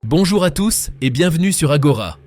Bonjour à tous et bienvenue sur Agora.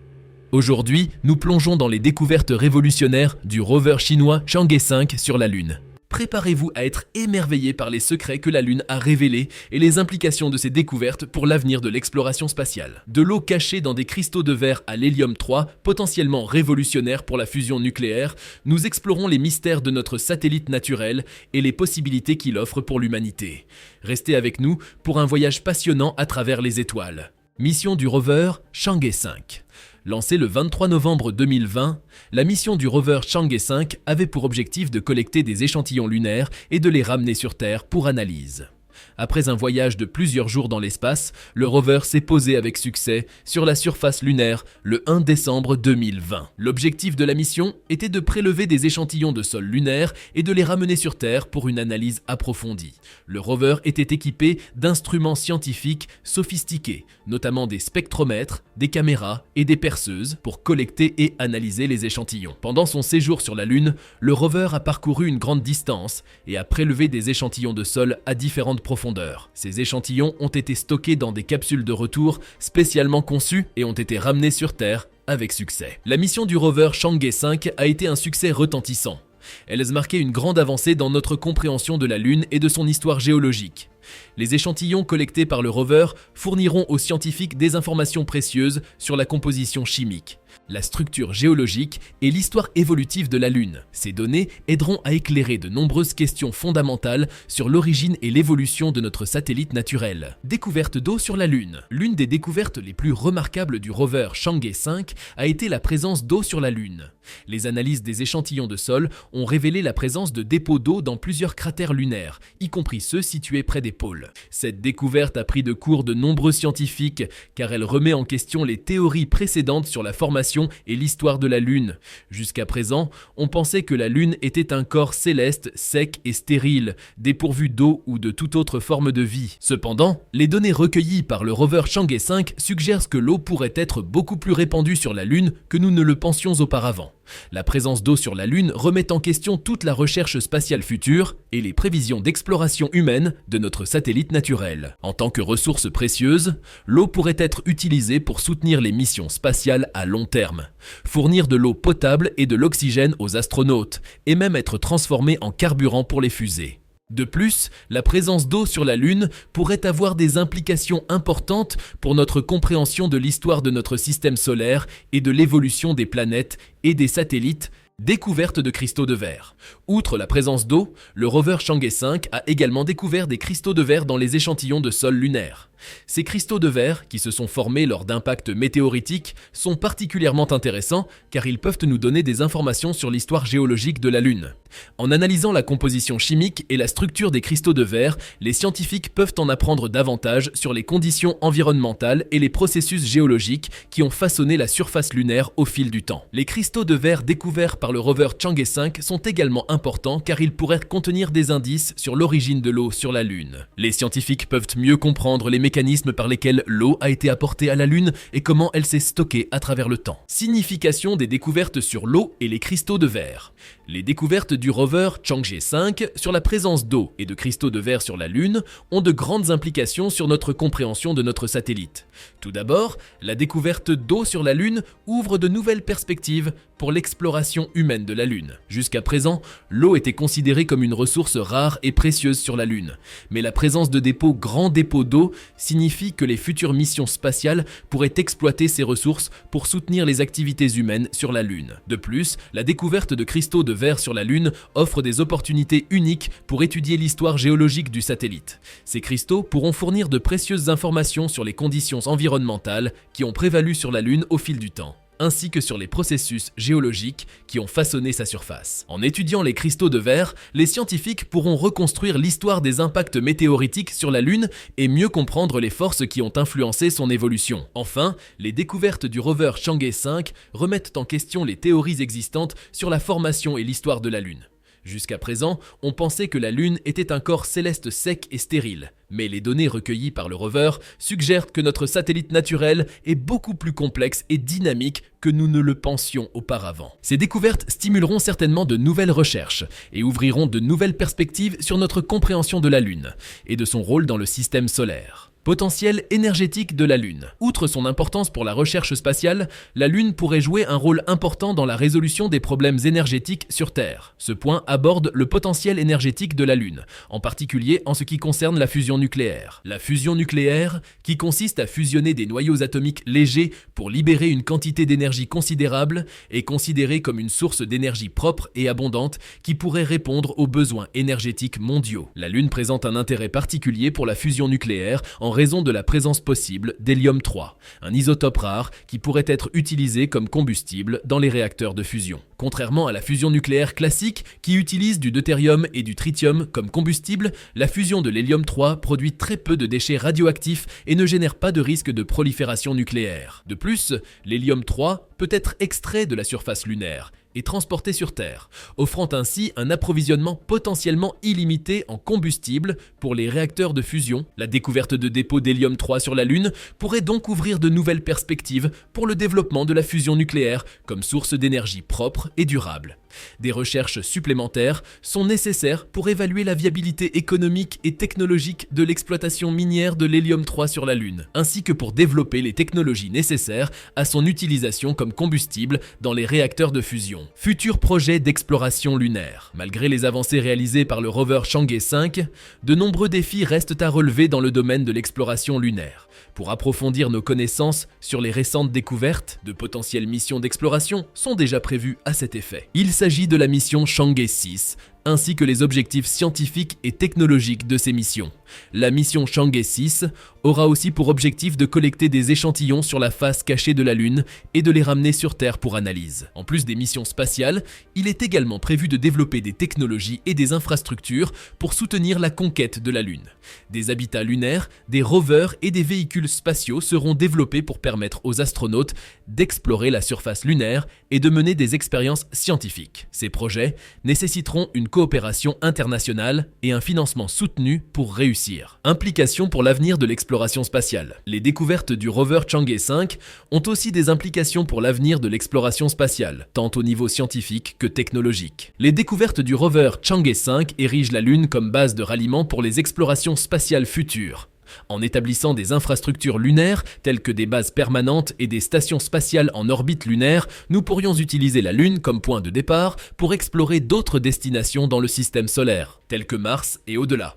Aujourd'hui, nous plongeons dans les découvertes révolutionnaires du rover chinois Chang'e 5 sur la Lune. Préparez-vous à être émerveillés par les secrets que la Lune a révélés et les implications de ces découvertes pour l'avenir de l'exploration spatiale. De l'eau cachée dans des cristaux de verre à l'hélium 3, potentiellement révolutionnaire pour la fusion nucléaire, nous explorons les mystères de notre satellite naturel et les possibilités qu'il offre pour l'humanité. Restez avec nous pour un voyage passionnant à travers les étoiles. Mission du rover Chang'e 5. Lancée le 23 novembre 2020, la mission du rover Chang'e 5 avait pour objectif de collecter des échantillons lunaires et de les ramener sur Terre pour analyse. Après un voyage de plusieurs jours dans l'espace, le rover s'est posé avec succès sur la surface lunaire le 1 décembre 2020. L'objectif de la mission était de prélever des échantillons de sol lunaire et de les ramener sur Terre pour une analyse approfondie. Le rover était équipé d'instruments scientifiques sophistiqués, notamment des spectromètres, des caméras et des perceuses pour collecter et analyser les échantillons. Pendant son séjour sur la Lune, le rover a parcouru une grande distance et a prélevé des échantillons de sol à différentes profondeurs. Ces échantillons ont été stockés dans des capsules de retour spécialement conçues et ont été ramenés sur Terre avec succès. La mission du rover Chang'e 5 a été un succès retentissant. Elle a marqué une grande avancée dans notre compréhension de la Lune et de son histoire géologique. Les échantillons collectés par le rover fourniront aux scientifiques des informations précieuses sur la composition chimique, la structure géologique et l'histoire évolutive de la Lune. Ces données aideront à éclairer de nombreuses questions fondamentales sur l'origine et l'évolution de notre satellite naturel. Découverte d'eau sur la Lune. L'une des découvertes les plus remarquables du rover Chang'e 5 a été la présence d'eau sur la Lune. Les analyses des échantillons de sol ont révélé la présence de dépôts d'eau dans plusieurs cratères lunaires, y compris ceux situés près des pôles. Cette découverte a pris de court de nombreux scientifiques car elle remet en question les théories précédentes sur la formation et l'histoire de la Lune. Jusqu'à présent, on pensait que la Lune était un corps céleste, sec et stérile, dépourvu d'eau ou de toute autre forme de vie. Cependant, les données recueillies par le rover Chang'e 5 suggèrent que l'eau pourrait être beaucoup plus répandue sur la Lune que nous ne le pensions auparavant. La présence d'eau sur la Lune remet en question toute la recherche spatiale future et les prévisions d'exploration humaine de notre satellite naturel. En tant que ressource précieuse, l'eau pourrait être utilisée pour soutenir les missions spatiales à long terme, fournir de l'eau potable et de l'oxygène aux astronautes, et même être transformée en carburant pour les fusées. De plus, la présence d'eau sur la Lune pourrait avoir des implications importantes pour notre compréhension de l'histoire de notre système solaire et de l'évolution des planètes et des satellites. Découverte de cristaux de verre. Outre la présence d'eau, le rover Chang'e 5 a également découvert des cristaux de verre dans les échantillons de sol lunaire. Ces cristaux de verre, qui se sont formés lors d'impacts météoritiques, sont particulièrement intéressants car ils peuvent nous donner des informations sur l'histoire géologique de la Lune. En analysant la composition chimique et la structure des cristaux de verre, les scientifiques peuvent en apprendre davantage sur les conditions environnementales et les processus géologiques qui ont façonné la surface lunaire au fil du temps. Les cristaux de verre découverts par le rover Chang'e 5 sont également importants car ils pourraient contenir des indices sur l'origine de l'eau sur la Lune. Les scientifiques peuvent mieux comprendre les mécanismes par lesquels l'eau a été apportée à la Lune et comment elle s'est stockée à travers le temps. Signification des découvertes sur l'eau et les cristaux de verre. Les découvertes du rover Chang'e 5 sur la présence d'eau et de cristaux de verre sur la Lune ont de grandes implications sur notre compréhension de notre satellite. Tout d'abord, la découverte d'eau sur la Lune ouvre de nouvelles perspectives pour l'exploration humaine de la Lune. Jusqu'à présent, l'eau était considérée comme une ressource rare et précieuse sur la Lune. Mais la présence de grands dépôts d'eau signifie que les futures missions spatiales pourraient exploiter ces ressources pour soutenir les activités humaines sur la Lune. De plus, la découverte de cristaux de verre sur la Lune offre des opportunités uniques pour étudier l'histoire géologique du satellite. Ces cristaux pourront fournir de précieuses informations sur les conditions environnementales qui ont prévalu sur la Lune au fil du temps, ainsi que sur les processus géologiques qui ont façonné sa surface. En étudiant les cristaux de verre, les scientifiques pourront reconstruire l'histoire des impacts météoritiques sur la Lune et mieux comprendre les forces qui ont influencé son évolution. Enfin, les découvertes du rover Chang'e 5 remettent en question les théories existantes sur la formation et l'histoire de la Lune. Jusqu'à présent, on pensait que la Lune était un corps céleste sec et stérile. Mais les données recueillies par le rover suggèrent que notre satellite naturel est beaucoup plus complexe et dynamique que nous ne le pensions auparavant. Ces découvertes stimuleront certainement de nouvelles recherches et ouvriront de nouvelles perspectives sur notre compréhension de la Lune et de son rôle dans le système solaire. Potentiel énergétique de la Lune. Outre son importance pour la recherche spatiale, la Lune pourrait jouer un rôle important dans la résolution des problèmes énergétiques sur Terre. Ce point aborde le potentiel énergétique de la Lune, en particulier en ce qui concerne la fusion nucléaire. La fusion nucléaire, qui consiste à fusionner des noyaux atomiques légers pour libérer une quantité d'énergie considérable, est considérée comme une source d'énergie propre et abondante qui pourrait répondre aux besoins énergétiques mondiaux. La Lune présente un intérêt particulier pour la fusion nucléaire en raison de la présence possible d'hélium-3, un isotope rare qui pourrait être utilisé comme combustible dans les réacteurs de fusion. Contrairement à la fusion nucléaire classique qui utilise du deutérium et du tritium comme combustible, la fusion de l'hélium-3 produit très peu de déchets radioactifs et ne génère pas de risque de prolifération nucléaire. De plus, l'hélium-3 peut être extrait de la surface lunaire et transporté sur Terre, offrant ainsi un approvisionnement potentiellement illimité en combustible pour les réacteurs de fusion. La découverte de dépôts d'hélium-3 sur la Lune pourrait donc ouvrir de nouvelles perspectives pour le développement de la fusion nucléaire comme source d'énergie propre et durable. Des recherches supplémentaires sont nécessaires pour évaluer la viabilité économique et technologique de l'exploitation minière de l'hélium-3 sur la Lune, ainsi que pour développer les technologies nécessaires à son utilisation comme combustible dans les réacteurs de fusion. Futur projet d'exploration lunaire. Malgré les avancées réalisées par le rover Chang'e 5, de nombreux défis restent à relever dans le domaine de l'exploration lunaire. Pour approfondir nos connaissances sur les récentes découvertes, de potentielles missions d'exploration sont déjà prévues à cet effet. Il s'agit de la mission Chang'e 6, ainsi que les objectifs scientifiques et technologiques de ces missions. La mission Chang'e 6 aura aussi pour objectif de collecter des échantillons sur la face cachée de la Lune et de les ramener sur Terre pour analyse. En plus des missions spatiales, il est également prévu de développer des technologies et des infrastructures pour soutenir la conquête de la Lune. Des habitats lunaires, des rovers et des véhicules spatiaux seront développés pour permettre aux astronautes d'explorer la surface lunaire et de mener des expériences scientifiques. Ces projets nécessiteront une coopération internationale et un financement soutenu pour réussir. Implications pour l'avenir de l'exploration spatiale. Les découvertes du rover Chang'e 5 ont aussi des implications pour l'avenir de l'exploration spatiale, tant au niveau scientifique que technologique. Les découvertes du rover Chang'e 5 érigent la Lune comme base de ralliement pour les explorations spatiales futures. En établissant des infrastructures lunaires telles que des bases permanentes et des stations spatiales en orbite lunaire, nous pourrions utiliser la Lune comme point de départ pour explorer d'autres destinations dans le système solaire, telles que Mars et au-delà.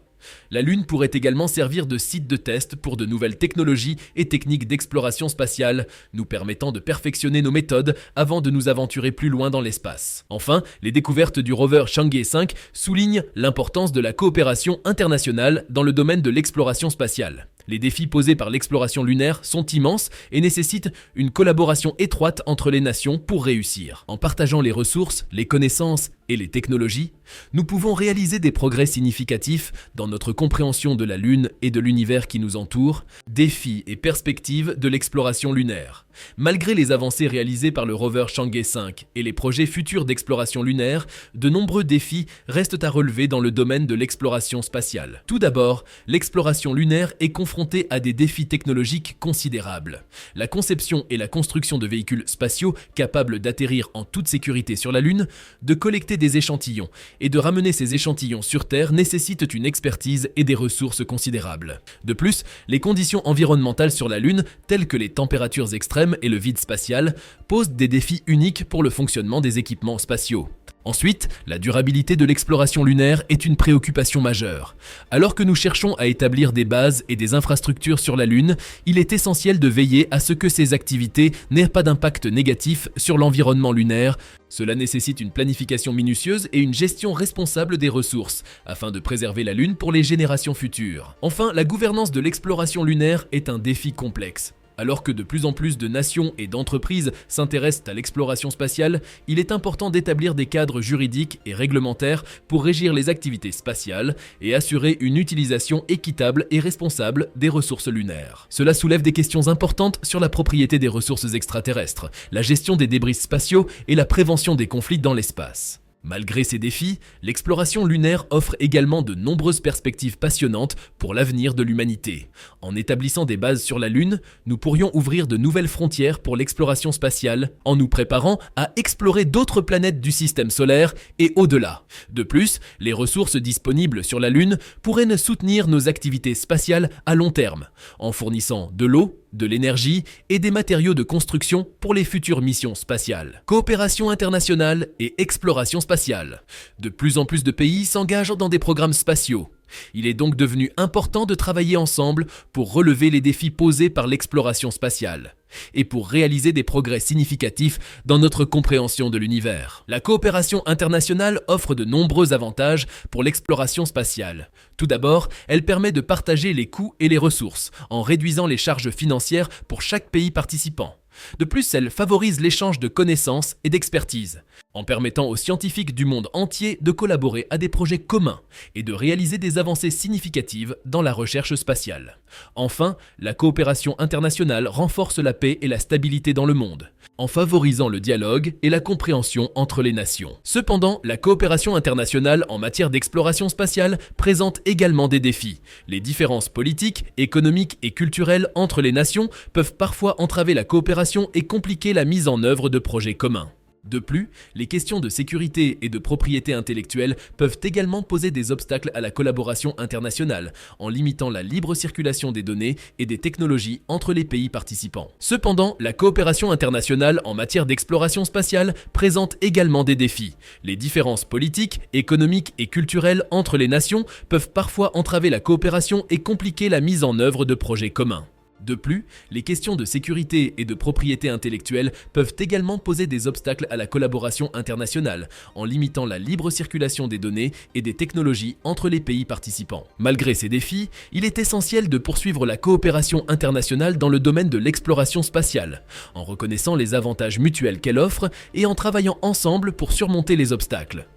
La Lune pourrait également servir de site de test pour de nouvelles technologies et techniques d'exploration spatiale, nous permettant de perfectionner nos méthodes avant de nous aventurer plus loin dans l'espace. Enfin, les découvertes du rover Chang'e 5 soulignent l'importance de la coopération internationale dans le domaine de l'exploration spatiale. Les défis posés par l'exploration lunaire sont immenses et nécessitent une collaboration étroite entre les nations pour réussir. En partageant les ressources, les connaissances et les technologies, nous pouvons réaliser des progrès significatifs dans notre compréhension de la Lune et de l'univers qui nous entoure, défis et perspectives de l'exploration lunaire. Malgré les avancées réalisées par le rover Chang'e 5 et les projets futurs d'exploration lunaire, de nombreux défis restent à relever dans le domaine de l'exploration spatiale. Tout d'abord, l'exploration lunaire est confrontée à des défis technologiques considérables. La conception et la construction de véhicules spatiaux capables d'atterrir en toute sécurité sur la Lune, de collecter des échantillons et de ramener ces échantillons sur Terre nécessitent une expertise et des ressources considérables. De plus, les conditions environnementales sur la Lune, telles que les températures extrêmes et le vide spatial, posent des défis uniques pour le fonctionnement des équipements spatiaux. Ensuite, la durabilité de l'exploration lunaire est une préoccupation majeure. Alors que nous cherchons à établir des bases et des infrastructures sur la Lune, il est essentiel de veiller à ce que ces activités n'aient pas d'impact négatif sur l'environnement lunaire. Cela nécessite une planification minutieuse et une gestion responsable des ressources, afin de préserver la Lune pour les générations futures. Enfin, la gouvernance de l'exploration lunaire est un défi complexe. Alors que de plus en plus de nations et d'entreprises s'intéressent à l'exploration spatiale, il est important d'établir des cadres juridiques et réglementaires pour régir les activités spatiales et assurer une utilisation équitable et responsable des ressources lunaires. Cela soulève des questions importantes sur la propriété des ressources extraterrestres, la gestion des débris spatiaux et la prévention des conflits dans l'espace. Malgré ces défis, l'exploration lunaire offre également de nombreuses perspectives passionnantes pour l'avenir de l'humanité. En établissant des bases sur la Lune, nous pourrions ouvrir de nouvelles frontières pour l'exploration spatiale en nous préparant à explorer d'autres planètes du système solaire et au-delà. De plus, les ressources disponibles sur la Lune pourraient nous soutenir nos activités spatiales à long terme, en fournissant de l'eau, de l'énergie et des matériaux de construction pour les futures missions spatiales. Coopération internationale et exploration spatiale. De plus en plus de pays s'engagent dans des programmes spatiaux. Il est donc devenu important de travailler ensemble pour relever les défis posés par l'exploration spatiale et pour réaliser des progrès significatifs dans notre compréhension de l'univers. La coopération internationale offre de nombreux avantages pour l'exploration spatiale. Tout d'abord, elle permet de partager les coûts et les ressources en réduisant les charges financières pour chaque pays participant. De plus, elle favorise l'échange de connaissances et d'expertise, en permettant aux scientifiques du monde entier de collaborer à des projets communs et de réaliser des avancées significatives dans la recherche spatiale. Enfin, la coopération internationale renforce la paix et la stabilité dans le monde, en favorisant le dialogue et la compréhension entre les nations. Cependant, la coopération internationale en matière d'exploration spatiale présente également des défis. Les différences politiques, économiques et culturelles entre les nations peuvent parfois entraver la coopération et compliquer la mise en œuvre de projets communs. De plus, les questions de sécurité et de propriété intellectuelle peuvent également poser des obstacles à la collaboration internationale, en limitant la libre circulation des données et des technologies entre les pays participants. Cependant, la coopération internationale en matière d'exploration spatiale présente également des défis. Les différences politiques, économiques et culturelles entre les nations peuvent parfois entraver la coopération et compliquer la mise en œuvre de projets communs. De plus, les questions de sécurité et de propriété intellectuelle peuvent également poser des obstacles à la collaboration internationale, en limitant la libre circulation des données et des technologies entre les pays participants. Malgré ces défis, il est essentiel de poursuivre la coopération internationale dans le domaine de l'exploration spatiale, en reconnaissant les avantages mutuels qu'elle offre et en travaillant ensemble pour surmonter les obstacles.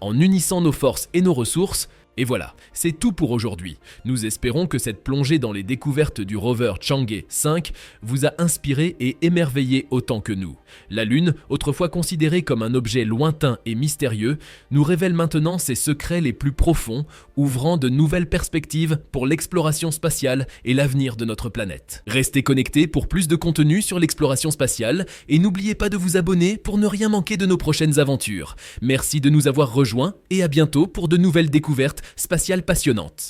En unissant nos forces et nos ressources, et voilà, c'est tout pour aujourd'hui. Nous espérons que cette plongée dans les découvertes du rover Chang'e 5 vous a inspiré et émerveillé autant que nous. La Lune, autrefois considérée comme un objet lointain et mystérieux, nous révèle maintenant ses secrets les plus profonds, ouvrant de nouvelles perspectives pour l'exploration spatiale et l'avenir de notre planète. Restez connectés pour plus de contenu sur l'exploration spatiale et n'oubliez pas de vous abonner pour ne rien manquer de nos prochaines aventures. Merci de nous avoir rejoints et à bientôt pour de nouvelles découvertes spatiales passionnantes.